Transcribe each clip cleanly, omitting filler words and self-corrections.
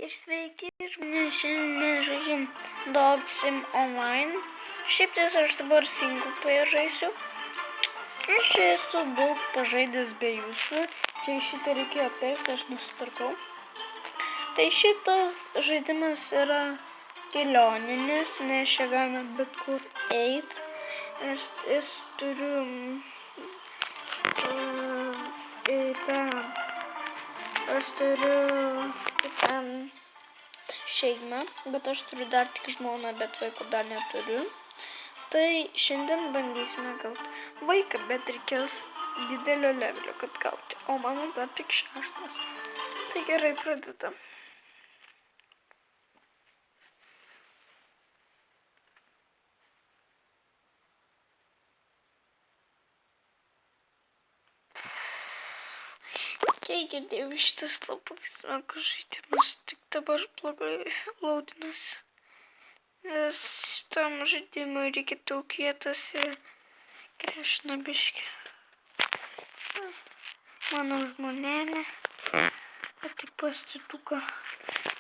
Sveiki, šiandien mes žaidžiam Dog Sim Online. Šiaip ties aš dabar single player žaisiu. Aš čia esu daug pažaidęs be jūsų. Čia šitą reikėjo persti, aš nusipirkau. Tai šitas žaidimas yra kelioninis, nes čia galima bet kur eit. Aš turiu šeimą, bet aš turiu dar tik žmoną, bet vaiko dar neturiu. Tai šiandien bandysime gauti vaiką, bet reikės didelio levelio, kad gauti. O mano dar tik 6. Tai gerai, pradedam. Jei girdėjau, šitas labai smagus žaidimas, tik dabar blogai laudinasi. Nes šitam žaidimui reikia daug vietos ir grešina biškį. Mano žmonelė, bet tik pastituką.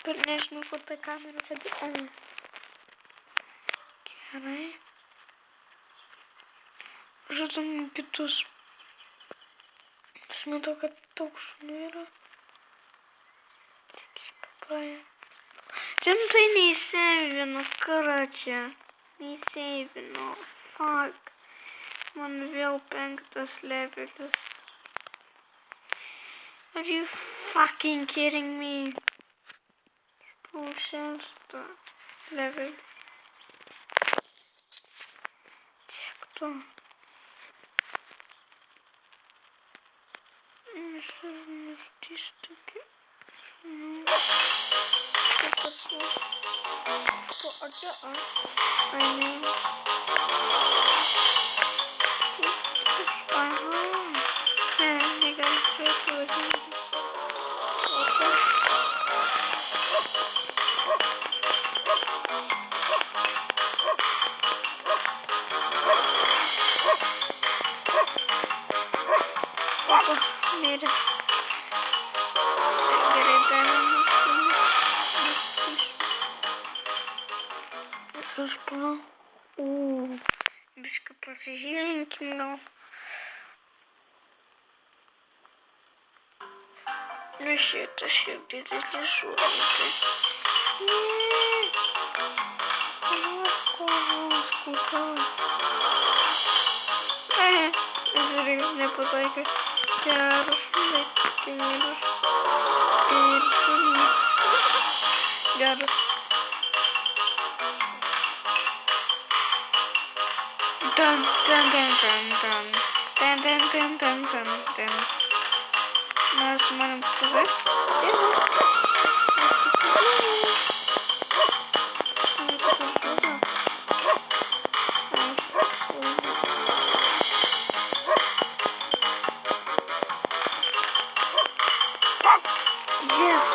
Bet nežinau, ko tą kamerą padė. Gerai. Žadam kitus. Aš matau, kad daug šunų yra. Tik iškapaja. Rimtai neįseivinu, karačia. Neįseivinu. Fuck. Man vėl 5 levelis. Are you fucking kidding me? Buvau 6 levelį. Tiek to. Aš ir mirtis tokia. Kaip atsvos. O, ar čia aš? Ai, ne. Aha. Ne, negali turėti vadinti. Opa, mirė. Gerai, darėm aš planau. Biškai pasižiūrėkim gal. Nu šitas jau didelis žuvikas. Kovos, kukas. Žiūrėk, nepataikė. Geras, lėkštinėlis. Ir šunys. Geras. Dun, dun, dun, dun, dun. Dun, dun, dun, dun, dun, dun. Nós mandamos fazer. Yes!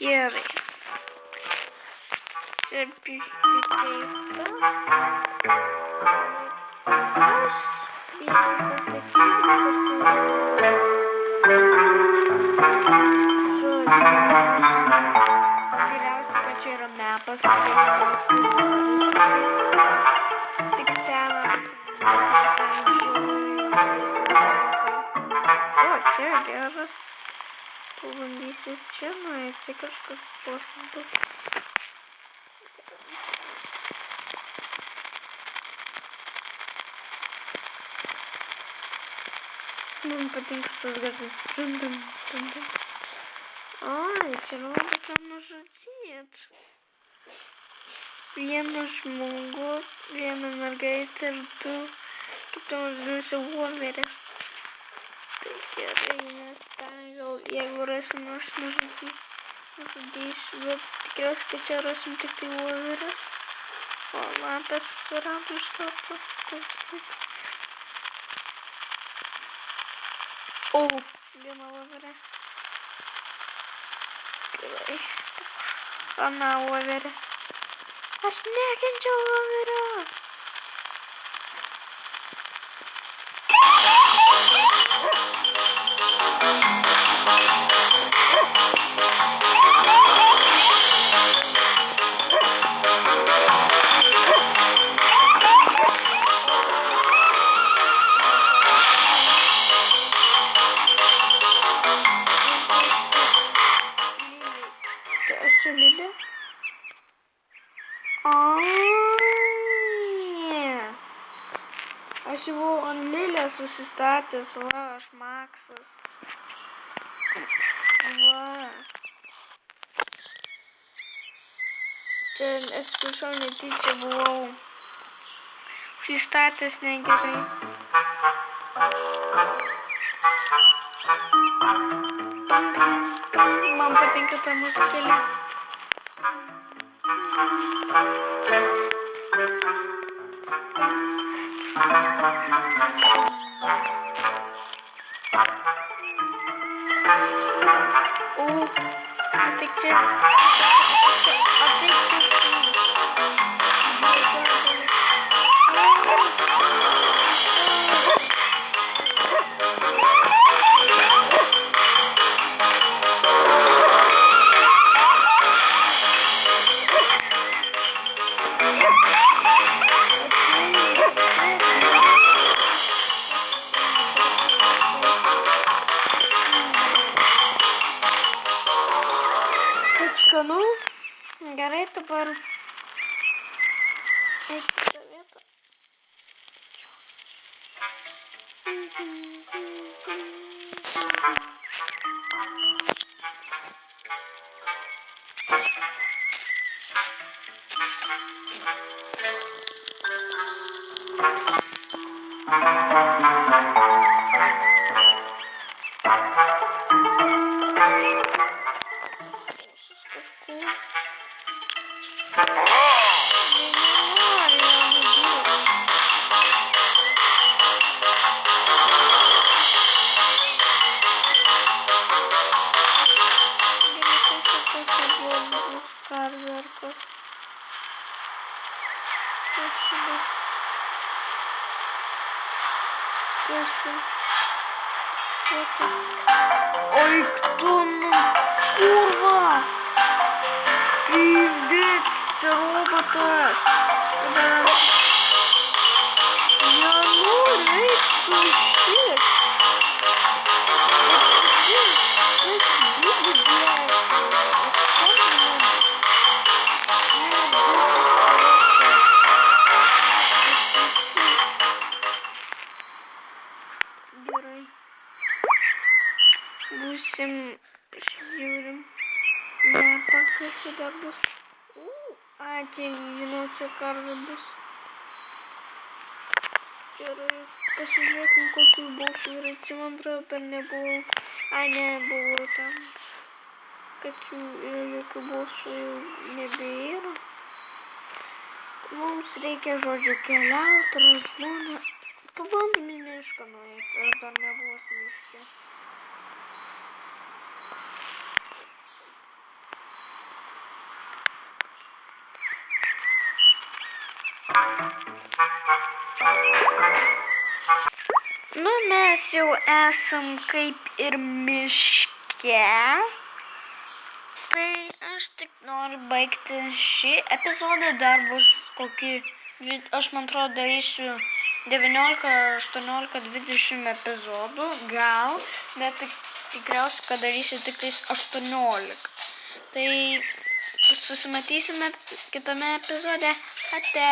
Gerai. Čia biškai keista. Aš biškai pasakyti, galiausiai, kad čia yra mapas. Tik ten. O, čia geras. Pabandysiu čia nueiti, kažkas procentas. Man patinka šitas garsas. Ai, čia rodo, ką nužudėt. Vienas žmogus, viena mergaitė ir 2 kitos 2 voverės. Tai gerai, nes ten gal jeigu rasim, aš nužudysiu, bet tikriausiai, kad čia rasim tik tai voverės. O, lapės atsirado iš karto. O, viena voverė. Gerai. Ana voverė. Aš nekenčiau voverio. Čia Lilė. Aš jau buvau ant Lilės susistatęs, va, aš Maksas. Va. Čia, atsiprašau, netyčia buvau susistatęs negerai. Man patinka ta muzikėlė. O, ateik čia. Ateik čia. Skanu. Gerai, dabar eik į tą vietą. Ой, кто курва! Пиздец, роботас! Я ноль, это shit! Gerai. Būsim, žiūrim. Mapą, kas čia dar bus. Čia, žinau, čia karvė bus. Gerai, pasižiūrėkim, kokių bossų yra. Čia, man atrodo, dar nebuvau. Ne, buvo tam. Kad jų jokių bossų jau nebėra. Mums reikia, žodžiu, keliauti, razmonę. Pabandom į mišką nueiti, aš dar nebuvau miške. Nu, mes jau esam kaip ir miške. Tai aš tik noriu baigti šį epizodą, dar bus kokį, aš man atrodo, darysiu 19, 18, 20 epizodų, gal, bet tikriausiai, kad darysiu tik 18. Tai susimatysime kitame epizode. Ate.